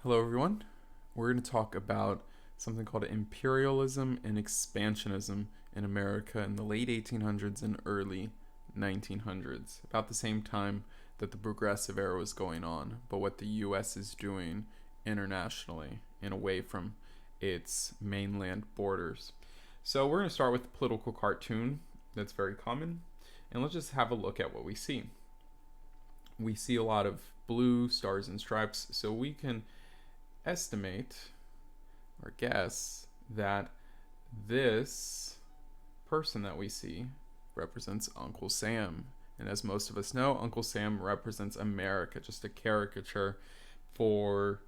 Hello, everyone. We're going to talk about something called imperialism and expansionism in America in the late 1800s and early 1900s, about the same time that the Progressive Era was going on, but what the U.S. is doing internationally and away from its mainland borders. So, we're going to start with the political cartoon that's very common, and let's just have a look at what we see. We see a lot of blue stars and stripes, so we can estimate or guess that this person that we see represents Uncle Sam. And as most of us know, Uncle Sam represents America, just a caricature for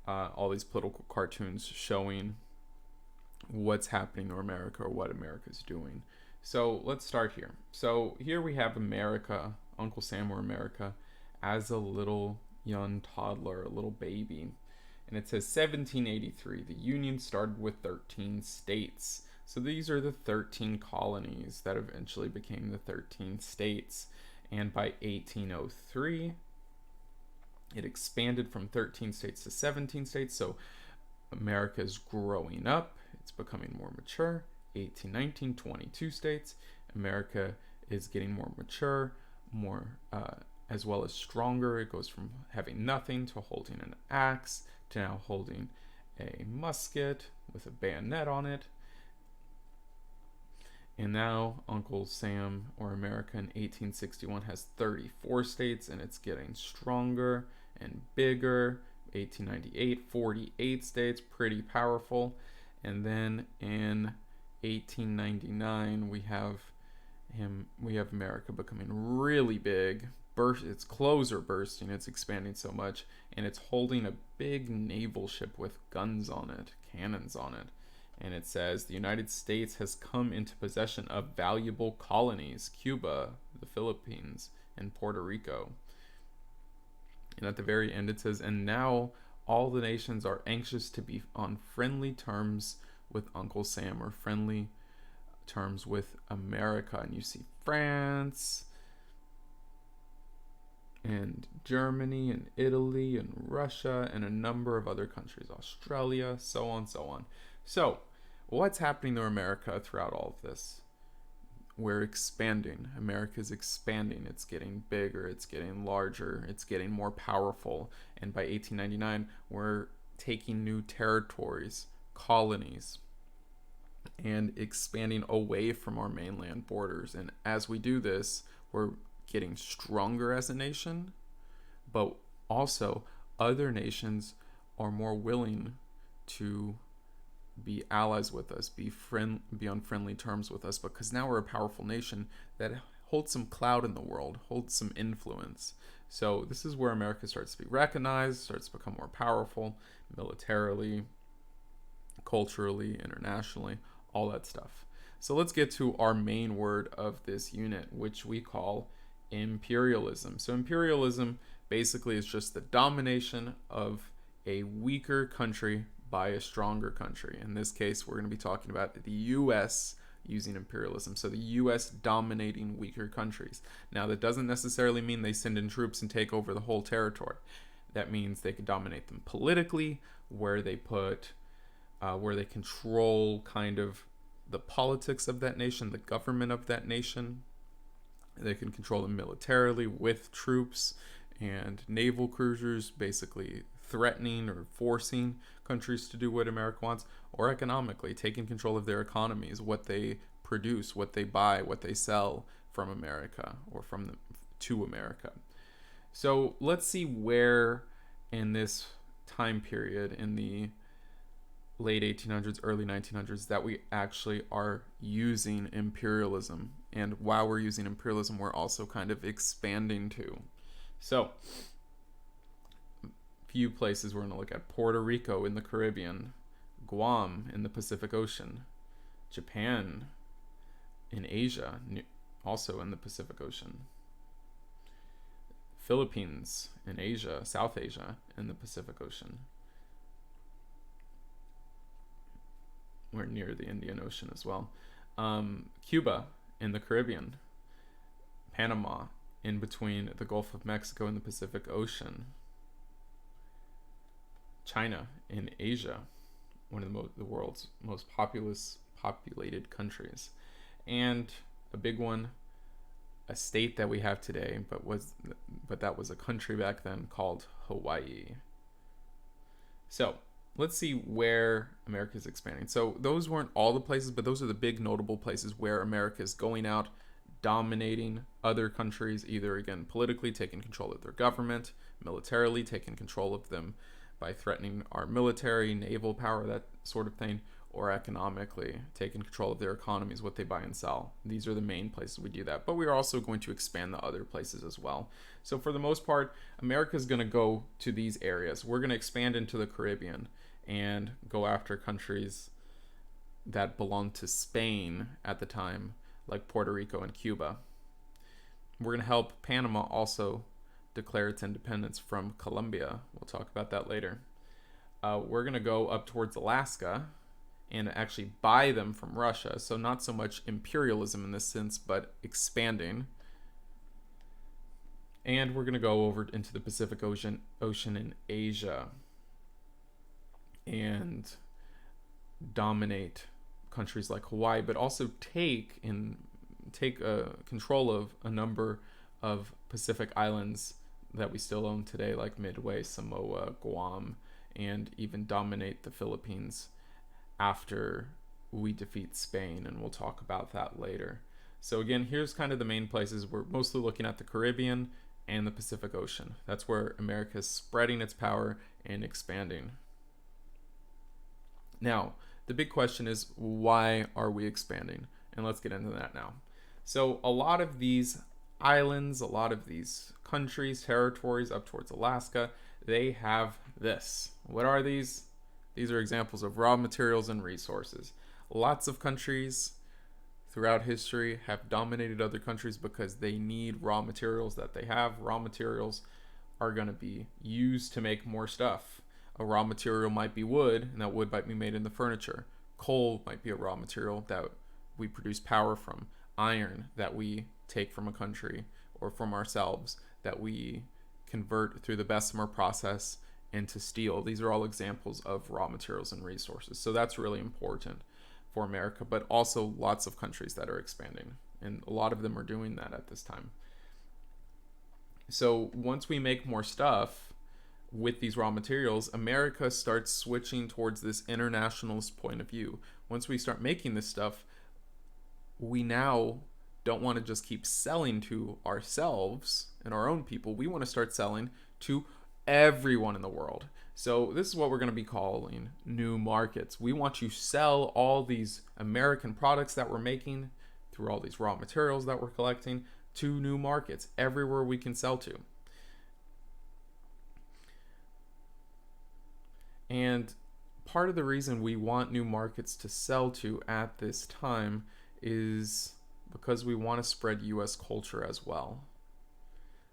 all these political cartoons showing what's happening to America or what America's doing. So let's start here. So here we have America, Uncle Sam or America, as a little young toddler, a little baby. And it says 1783. The Union started with 13 states. So these are the 13 colonies that eventually became the 13 states. And by 1803, it expanded from 13 states to 17 states. So America is growing up. It's becoming more mature. 1819, 22 states. America is getting more mature, more as well as stronger. It goes from having nothing to holding an axe to now holding a musket with a bayonet on it. And now Uncle Sam or America in 1861 has 34 states, and it's getting stronger and bigger. 1898, 48 states, pretty powerful. And then in 1899 we have America becoming really big. Its clothes are bursting, it's expanding so much, and it's holding a big naval ship with guns on it, cannons on it. And it says the United States has come into possession of valuable colonies: Cuba, the Philippines, and Puerto Rico. And at the very end it says, and now all the nations are anxious to be on friendly terms with Uncle Sam, or friendly terms with America. And you see France and Germany and Italy and Russia and a number of other countries, Australia, so on, so on. So, what's happening to America throughout all of this? We're expanding. America's expanding. It's getting bigger. It's getting larger. It's getting more powerful. And by 1899, we're taking new territories, colonies, and expanding away from our mainland borders. And as we do this, we're getting stronger as a nation, but also other nations are more willing to be allies with us, be on friendly terms with us, because now we're a powerful nation that holds some clout in the world, holds some influence. So this is where America starts to be recognized, starts to become more powerful militarily, culturally, internationally, all that stuff. So let's get to our main word of this unit, which we call imperialism. So imperialism basically is just the domination of a weaker country by a stronger country. In this case, we're going to be talking about the U.S. using imperialism. So the U.S. dominating weaker countries. Now, that doesn't necessarily mean they send in troops and take over the whole territory. That means they could dominate them politically, where they control kind of the politics of that nation, the government of that nation. They can control them militarily with troops and naval cruisers, basically threatening or forcing countries to do what America wants, or economically, taking control of their economies, what they produce, what they buy, what they sell from America or to America. So let's see where in this time period, in the late 1800s, early 1900s, that we actually are using imperialism. And while we're using imperialism, we're also kind of expanding too. So, few places we're going to look at: Puerto Rico in the Caribbean, Guam in the Pacific Ocean, Japan in Asia, also in the Pacific Ocean, Philippines in Asia, South Asia in the Pacific Ocean. We're near the Indian Ocean as well. Cuba in the Caribbean, Panama in between the Gulf of Mexico and the Pacific Ocean, China in Asia, one of the world's most populated countries. And a big one, a state that we have today, but that was a country back then, called Hawaii. So let's see where America is expanding. So those weren't all the places, but those are the big notable places where America is going out, dominating other countries, either again politically, taking control of their government, militarily, taking control of them by threatening our military, naval power, that sort of thing, or economically, taking control of their economies, what they buy and sell. These are the main places we do that. But we are also going to expand the other places as well. So for the most part, America is going to go to these areas. We're going to expand into the Caribbean and go after countries that belonged to Spain at the time, like Puerto Rico and Cuba. We're going to help Panama also declare its independence from Colombia. We'll talk about that later. We're going to go up towards Alaska and actually buy them from Russia. So not so much imperialism in this sense, but expanding. And we're going to go over into the Pacific Ocean in Asia and dominate countries like Hawaii, but also take control of a number of Pacific islands that we still own today, like Midway, Samoa, Guam, and even dominate the Philippines after we defeat Spain, and we'll talk about that later. So again, here's kind of the main places. We're mostly looking at the Caribbean and the Pacific Ocean. That's where America is spreading its power and expanding. Now, the big question is, why are we expanding? And let's get into that now. So a lot of these islands, a lot of these countries, territories up towards Alaska, they have this. What are these? These are examples of raw materials and resources. Lots of countries throughout history have dominated other countries because they need raw materials that they have. Raw materials are going to be used to make more stuff. A raw material might be wood, and that wood might be made into furniture. Coal might be a raw material that we produce power from. Iron that we take from a country or from ourselves that we convert through the Bessemer process into steel. These are all examples of raw materials and resources. So that's really important for America, but also lots of countries that are expanding, and a lot of them are doing that at this time. So once we make more stuff with these raw materials, America starts switching towards this internationalist point of view. Once we start making this stuff, we now don't want to just keep selling to ourselves and our own people. We want to start selling to everyone in the world. So this is what we're going to be calling new markets. We want to sell all these American products that we're making through all these raw materials that we're collecting to new markets, everywhere we can sell to. And part of the reason we want new markets to sell to at this time is because we want to spread US culture as well.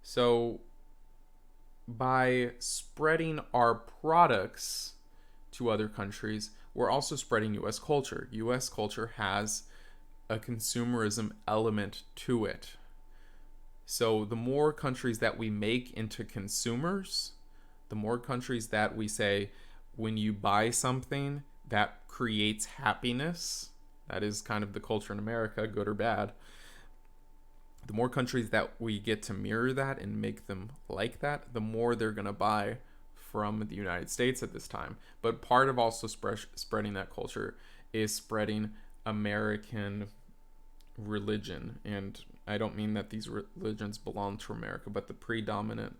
So by spreading our products to other countries, we're also spreading US culture. US culture has a consumerism element to it. So the more countries that we make into consumers, the more countries that we say, when you buy something that creates happiness, that is kind of the culture in America, good or bad. The more countries that we get to mirror that and make them like that, the more they're going to buy from the United States at this time. But part of also spreading that culture is spreading American religion. And I don't mean that these religions belong to America, but the predominant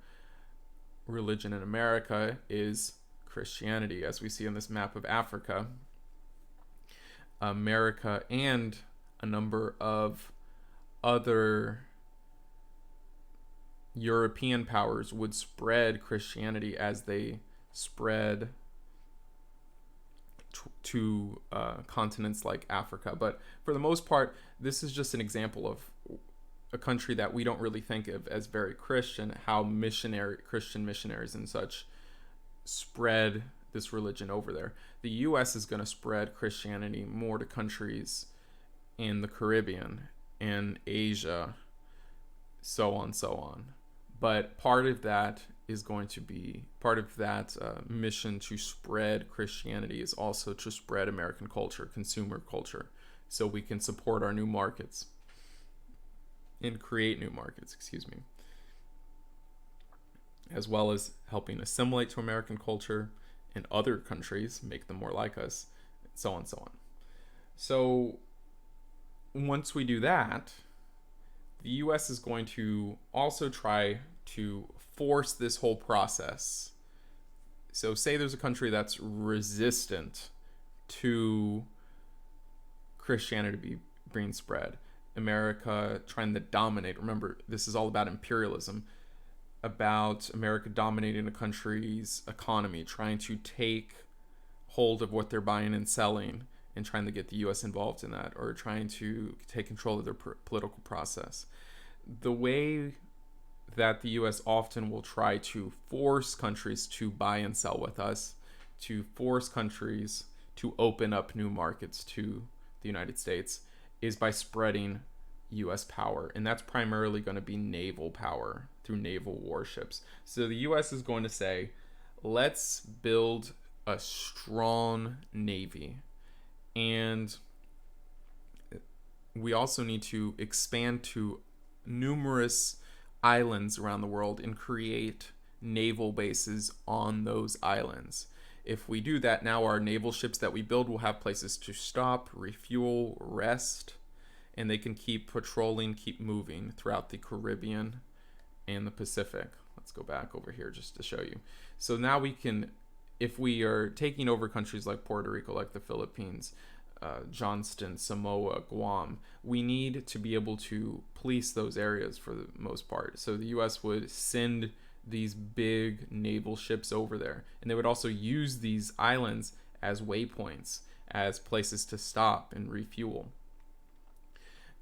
religion in America is Christianity, as we see on this map of Africa. America and a number of other European powers would spread Christianity as they spread to continents like Africa. But for the most part, this is just an example of a country that we don't really think of as very Christian, how Christian missionaries and such spread this religion over there. The U.S. is going to spread Christianity more to countries in the Caribbean and Asia, so on. But part of that is going to be part of that mission to spread Christianity is also to spread American culture, consumer culture, so we can support our new markets and create new markets, as well as helping assimilate to American culture in other countries, make them more like us, so on and so on. So once we do that, the US is going to also try to force this whole process. So say there's a country that's resistant to Christianity being spread. America trying to dominate. Remember, this is all about imperialism, about America dominating a country's economy, trying to take hold of what they're buying and selling, and trying to get the US involved in that, or trying to take control of their political process. The way that the US often will try to force countries to buy and sell with us, to force countries to open up new markets to the United States, is by spreading US power. And that's primarily going to be naval power through naval warships. So the US is going to say, let's build a strong navy. And we also need to expand to numerous islands around the world and create naval bases on those islands. If we do that, now our naval ships that we build will have places to stop, refuel, rest, and they can keep patrolling, keep moving throughout the Caribbean and the Pacific. Let's go back over here just to show you. So now we can, if we are taking over countries like Puerto Rico, like the Philippines, Johnston, Samoa, Guam, we need to be able to police those areas for the most part. So the US would send these big naval ships over there, and they would also use these islands as waypoints, as places to stop and refuel.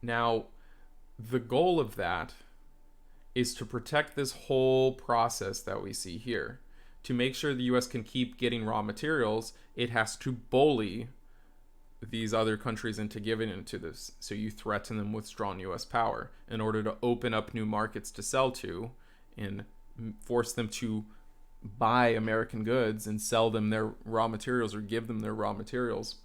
Now, the goal of that is to protect this whole process that we see here. To make sure the US can keep getting raw materials, it has to bully these other countries into giving into this. So you threaten them with strong US power in order to open up new markets to sell to and force them to buy American goods and sell them their raw materials or give them their raw materials.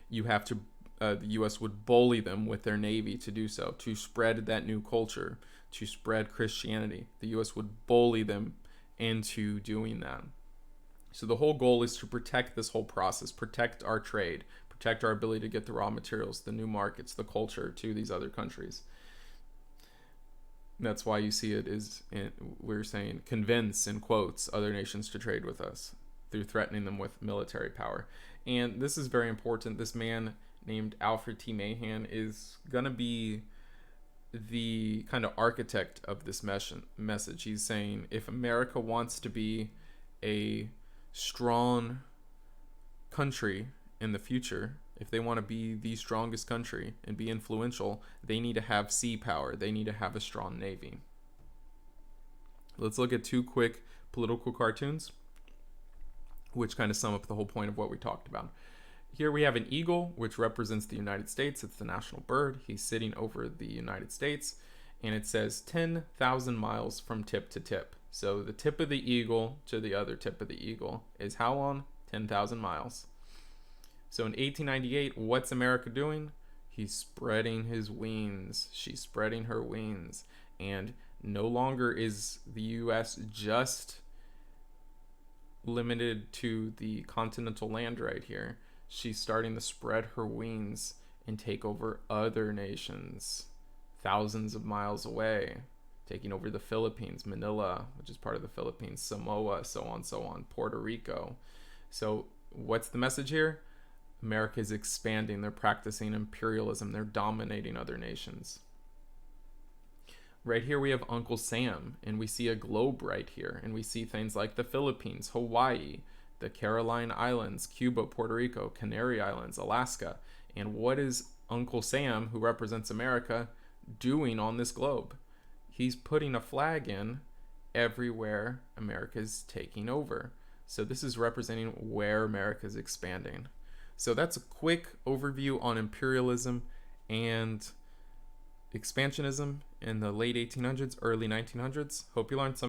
You have to, the US would bully them with their navy to do so, to spread that new culture, to spread Christianity. The US would bully them into doing that. So the whole goal is to protect this whole process, protect our trade, protect our ability to get the raw materials, the new markets, the culture to these other countries. And that's why you see it is, we're saying, convince, in quotes, other nations to trade with us through threatening them with military power. And this is very important. This man named Alfred T. Mahan is going to be the kind of architect of this message. He's saying, if America wants to be a strong country in the future, if they want to be the strongest country and be influential, they need to have sea power. They need to have a strong navy. Let's look at two quick political cartoons, which kind of sum up the whole point of what we talked about. Here we have an eagle, which represents the United States. It's the national bird. He's sitting over the United States, and it says 10,000 miles from tip to tip. So the tip of the eagle to the other tip of the eagle is how long? 10,000 miles. So in 1898, what's America doing? He's spreading his wings. She's spreading her wings. And no longer is the U.S. just limited to the continental land right here. She's starting to spread her wings and take over other nations thousands of miles away, taking over the Philippines, Manila, which is part of the Philippines, Samoa, so on, Puerto Rico. So what's the message here? America is expanding. They're practicing imperialism. They're dominating other nations. Right here we have Uncle Sam, and we see a globe right here, and we see things like the Philippines, Hawaii, the Caroline Islands, Cuba, Puerto Rico, Canary Islands, Alaska. And what is Uncle Sam, who represents America, doing on this globe? He's putting a flag in everywhere America's taking over. So this is representing where America's expanding. So that's a quick overview on imperialism and expansionism in the late 1800s, early 1900s. Hope you learned something.